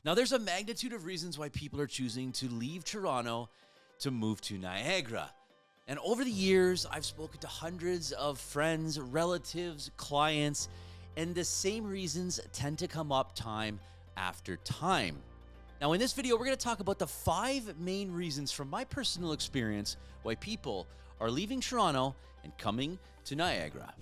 Now, there's a magnitude of reasons why people are choosing to leave Toronto to move to Niagara. And over the years, I've spoken to hundreds of friends, relatives, clients, and the same reasons tend to come up time after time. Now, in this video, we're going to talk about the 5 main reasons from my personal experience why people are leaving Toronto and coming to Niagara.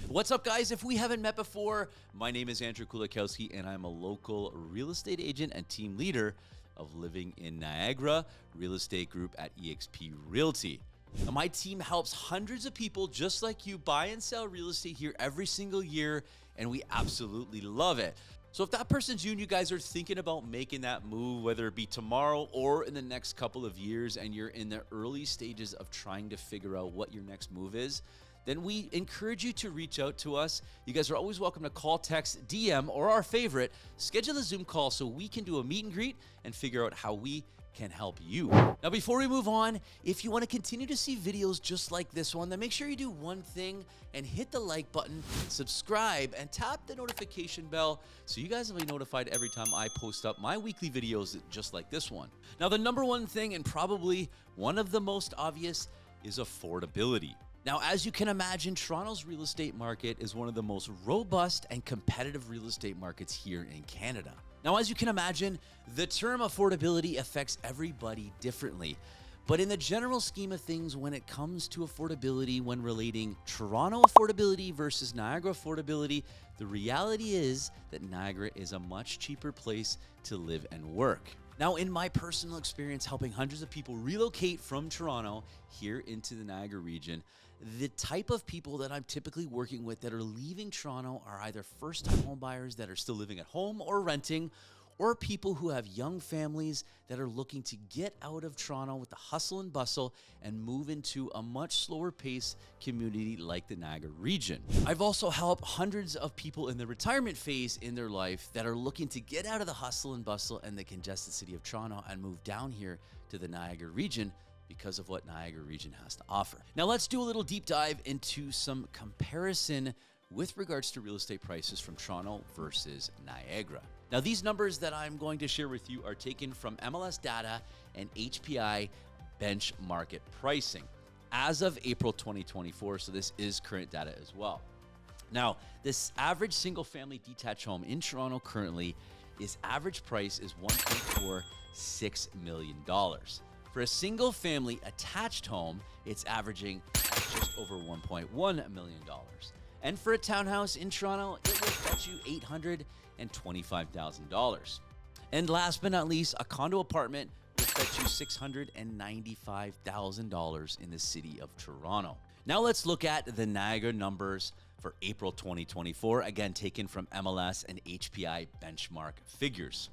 What's up, guys? If we haven't met before, my name is Andrew Kulakowsky, and I'm a local real estate agent and team leader of Living in Niagara real estate group at eXp Realty. Now, my team helps hundreds of people just like you buy and sell real estate here every single year, and we absolutely love it. So if that person's you and you guys are thinking about making that move, whether it be tomorrow or in the next couple of years, and you're in the early stages of trying to figure out what your next move is, then we encourage you to reach out to us. You guys are always welcome to call, text, DM, or our favorite, schedule a Zoom call so we can do a meet and greet and figure out how we can help you. Now, before we move on, if you want to continue to see videos just like this one, then make sure you do one thing and hit the like button, subscribe, and tap the notification bell so you guys will be notified every time I post up my weekly videos just like this one. Now, the number one thing, and probably one of the most obvious, is affordability. Now, as you can imagine, Toronto's real estate market is one of the most robust and competitive real estate markets here in Canada. Now, as you can imagine, the term affordability affects everybody differently. But in the general scheme of things, when it comes to affordability, when relating Toronto affordability versus Niagara affordability, the reality is that Niagara is a much cheaper place to live and work. Now, in my personal experience helping hundreds of people relocate from Toronto here into the Niagara region, the type of people that I'm typically working with that are leaving Toronto are either first-time home buyers that are still living at home or renting, or people who have young families that are looking to get out of Toronto with the hustle and bustle and move into a much slower pace community like the Niagara region. I've also helped hundreds of people in the retirement phase in their life that are looking to get out of the hustle and bustle and the congested city of Toronto and move down here to the Niagara region because of what Niagara region has to offer. Now, let's do a little deep dive into some comparison with regards to real estate prices from Toronto versus Niagara. Now, these numbers that I'm going to share with you are taken from MLS data and HPI bench market pricing as of April 2024. So this is current data as well. Now, this average single family detached home in Toronto currently, its average price is $1.46 million. For a single family attached home, it's averaging at just over $1.1 million. And for a townhouse in Toronto, it will fetch you $825,000. And last but not least, a condo apartment will fetch you $695,000 in the city of Toronto. Now let's look at the Niagara numbers for April 2024, again taken from MLS and HPI benchmark figures.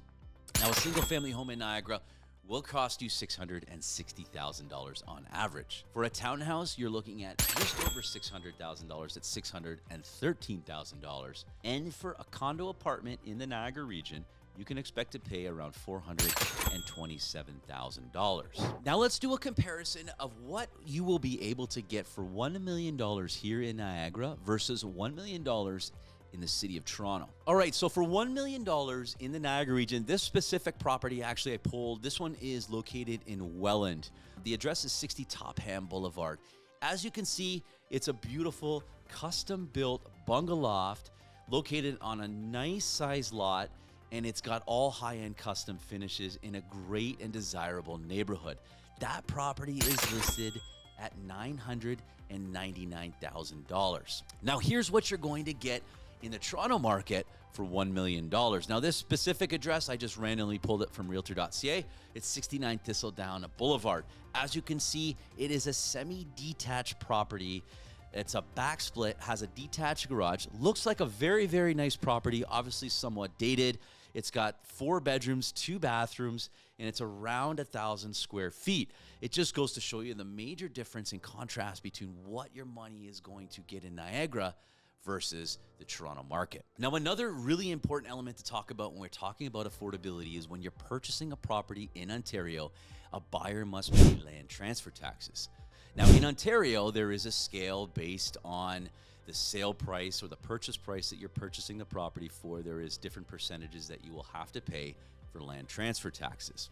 Now, a single family home in Niagara will cost you $660,000 on average. For a townhouse, you're looking at just over $600,000 at $613,000. And for a condo apartment in the Niagara region, you can expect to pay around $427,000. Now let's do a comparison of what you will be able to get for $1 million here in Niagara versus $1 million in the city of Toronto. All right, so for $1 million in the Niagara region, this specific property, actually I pulled, this one is located in Welland. The address is 60 Topham Boulevard. As you can see, it's a beautiful custom-built bungalow loft located on a nice size lot, and it's got all high-end custom finishes in a great and desirable neighborhood. That property is listed at $999,000. Now, here's what you're going to get in the Toronto market for $1 million. Now, this specific address, I just randomly pulled it from Realtor.ca. It's 69 Thistledown Boulevard. As you can see, it is a semi-detached property. It's a back split, has a detached garage. Looks like a very, very nice property, obviously somewhat dated. It's got 4 bedrooms, 2 bathrooms, and it's around 1,000 square feet. It just goes to show you the major difference in contrast between what your money is going to get in Niagara versus the Toronto market. Now, another really important element to talk about when we're talking about affordability is when you're purchasing a property in Ontario, a buyer must pay land transfer taxes. Now, in Ontario, there is a scale based on the sale price or the purchase price that you're purchasing the property for, there is different percentages that you will have to pay for land transfer taxes.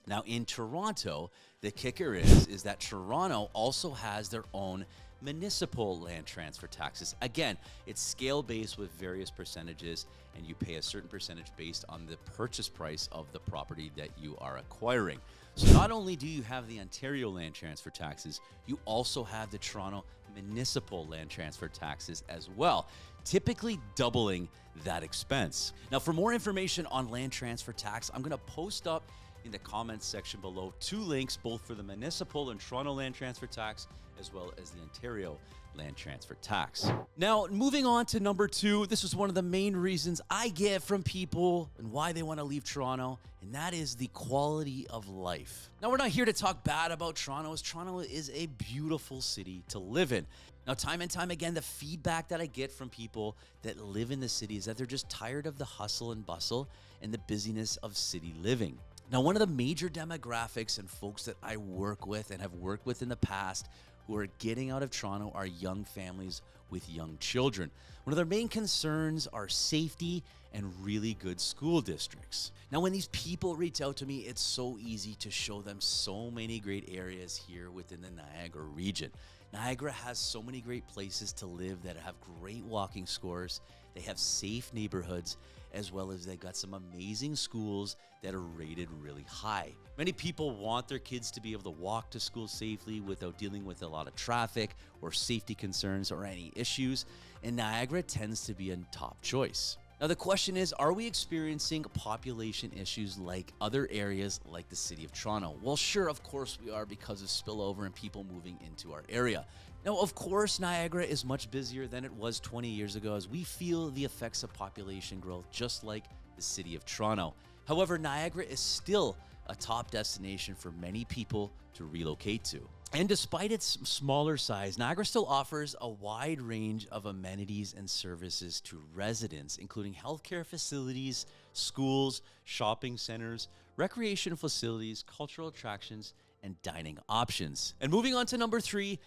Now in Toronto, the kicker is that Toronto also has their own municipal land transfer taxes. Again, it's scale-based with various percentages, and you pay a certain percentage based on the purchase price of the property that you are acquiring. So not only do you have the Ontario land transfer taxes, you also have the Toronto municipal land transfer taxes as well, typically doubling that expense. Now, for more information on land transfer tax, I'm going to post up in the comments section below 2 links, both for the municipal and Toronto land transfer tax, as well as the Ontario land transfer tax. Now, moving on to number 2, this is one of the main reasons I get from people and why they want to leave Toronto, and that is the quality of life. Now, we're not here to talk bad about Toronto, as Toronto is a beautiful city to live in. Now, time and time again, the feedback that I get from people that live in the city is that they're just tired of the hustle and bustle and the busyness of city living. Now, one of the major demographics and folks that I work with and have worked with in the past who are getting out of Toronto are young families with young children. One of their main concerns are safety and really good school districts. Now, when these people reach out to me, it's so easy to show them so many great areas here within the Niagara region. Niagara has so many great places to live that have great walking scores. They have safe neighborhoods, as well as they got some amazing schools that are rated really high. Many people want their kids to be able to walk to school safely without dealing with a lot of traffic or safety concerns or any issues, and Niagara tends to be a top choice. Now the question is, are we experiencing population issues like other areas like the city of Toronto? Well, sure, of course we are, because of spillover and people moving into our area. Now, of course, Niagara is much busier than it was 20 years ago, as we feel the effects of population growth just like the city of Toronto. However, Niagara is still a top destination for many people to relocate to. And despite its smaller size, Niagara still offers a wide range of amenities and services to residents, including healthcare facilities, schools, shopping centers, recreation facilities, cultural attractions, and dining options. And moving on to number 3,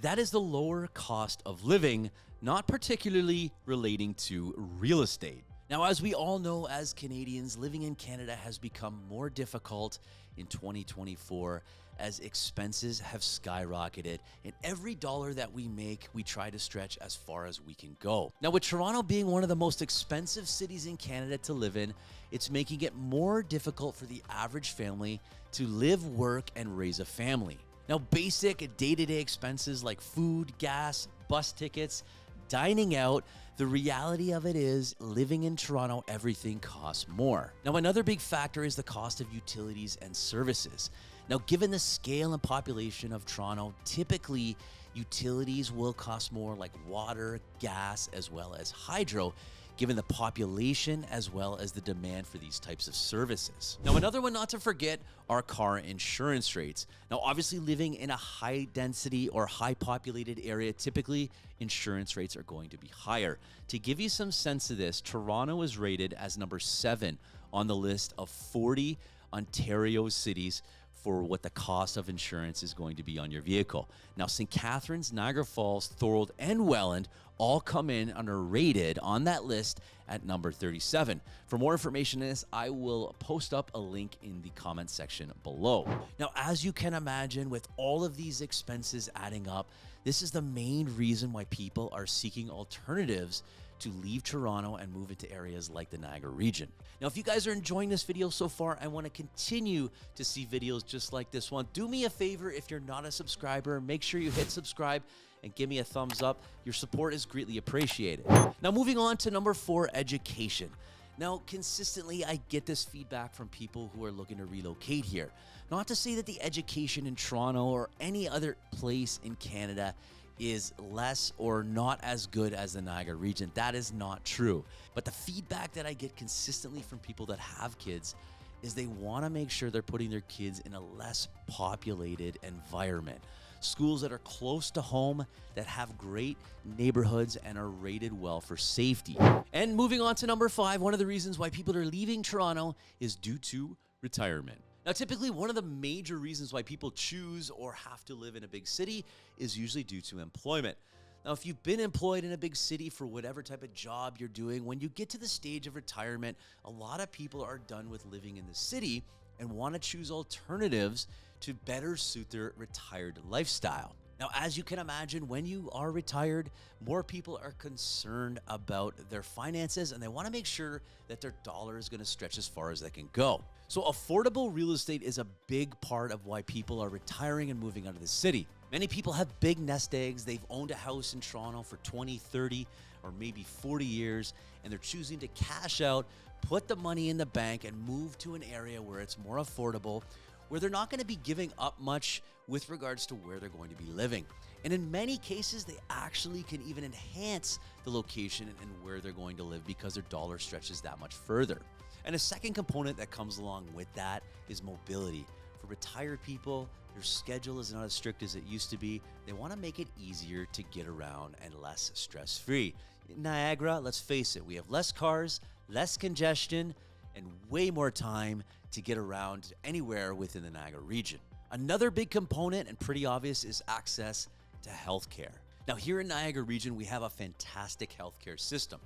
that is the lower cost of living, not particularly relating to real estate. Now, as we all know, as Canadians, living in Canada has become more difficult in 2024 as expenses have skyrocketed, and every dollar that we make, we try to stretch as far as we can go. Now, with Toronto being one of the most expensive cities in Canada to live in, it's making it more difficult for the average family to live, work, and raise a family. Now, basic day-to-day expenses like food, gas, bus tickets, dining out, the reality of it is, living in Toronto, everything costs more. Now, another big factor is the cost of utilities and services. Now, given the scale and population of Toronto, typically utilities will cost more, like water, gas, as well as hydro, given the population as well as the demand for these types of services. Now, another one not to forget are car insurance rates. Now, obviously living in a high density or high populated area, typically insurance rates are going to be higher. To give you some sense of this, Toronto is rated as number 7 on the list of 40 Ontario cities for what the cost of insurance is going to be on your vehicle. Now, St. Catharines, Niagara Falls, Thorold, and Welland all come in under rated on that list at number 37. For more information on this, I will post up a link in the comment section below. Now, as you can imagine, with all of these expenses adding up, this is the main reason why people are seeking alternatives to leave Toronto and move into areas like the Niagara region. Now, if you guys are enjoying this video so far and want to continue to see videos just like this one, do me a favor. If you're not a subscriber, make sure you hit subscribe and give me a thumbs up. Your support is greatly appreciated. Now, moving on to number 4, education. Now, consistently, I get this feedback from people who are looking to relocate here. Not to say that the education in Toronto or any other place in Canada is less or not as good as the Niagara region. That is not true. But the feedback that I get consistently from people that have kids is they want to make sure they're putting their kids in a less populated environment. Schools that are close to home, that have great neighborhoods and are rated well for safety. And moving on to number 5, one of the reasons why people are leaving Toronto is due to retirement. Now, typically, one of the major reasons why people choose or have to live in a big city is usually due to employment. Now, if you've been employed in a big city for whatever type of job you're doing, when you get to the stage of retirement, a lot of people are done with living in the city and want to choose alternatives to better suit their retired lifestyle. Now, as you can imagine, when you are retired, more people are concerned about their finances and they want to make sure that their dollar is going to stretch as far as they can go. So affordable real estate is a big part of why people are retiring and moving out of the city. Many people have big nest eggs. They've owned a house in Toronto for 20, 30, or maybe 40 years, and they're choosing to cash out, put the money in the bank, and move to an area where it's more affordable, where they're not going to be giving up much with regards to where they're going to be living. And in many cases, they actually can even enhance the location and where they're going to live because their dollar stretches that much further. And a second component that comes along with that is mobility. For retired people, their schedule is not as strict as it used to be. They want to make it easier to get around and less stress-free. In Niagara, let's face it, we have less cars, less congestion, and way more time to get around anywhere within the Niagara region. Another big component, and pretty obvious, is access to healthcare. Now, here in Niagara region, we have a fantastic healthcare system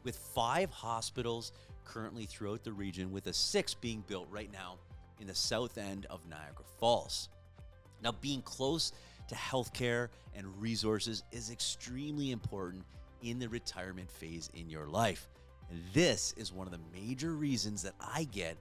with 5 hospitals currently throughout the region, with a 6th being built right now in the south end of Niagara Falls. Now, being close to healthcare and resources is extremely important in the retirement phase in your life. And this is one of the major reasons that I get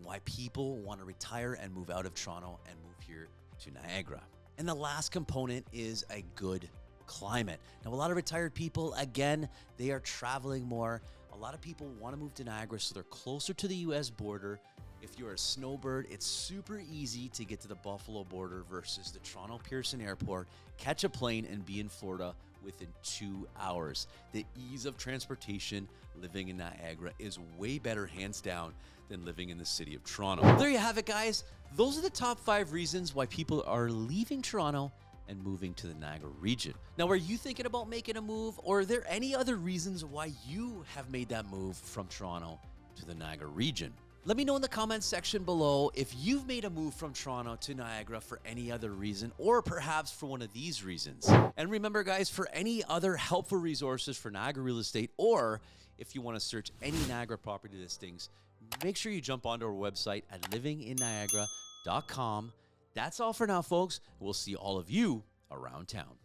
why people want to retire and move out of Toronto and move here to Niagara. And the last component is a good climate. Now, a lot of retired people, again, they are traveling more. A lot of people want to move to Niagara so they're closer to the US border. If you're a snowbird, it's super easy to get to the Buffalo border versus the Toronto Pearson Airport, catch a plane, and be in Florida within 2 hours. The ease of transportation living in Niagara is way better, hands down, than living in the city of Toronto. There you have it, guys. Those are the top 5 reasons why people are leaving Toronto and moving to the Niagara region. Now, are you thinking about making a move, or are there any other reasons why you have made that move from Toronto to the Niagara region? Let me know in the comments section below if you've made a move from Toronto to Niagara for any other reason, or perhaps for one of these reasons. And remember, guys, for any other helpful resources for Niagara real estate, or if you want to search any Niagara property listings, make sure you jump onto our website at livinginniagara.com. That's all for now, folks. We'll see all of you around town.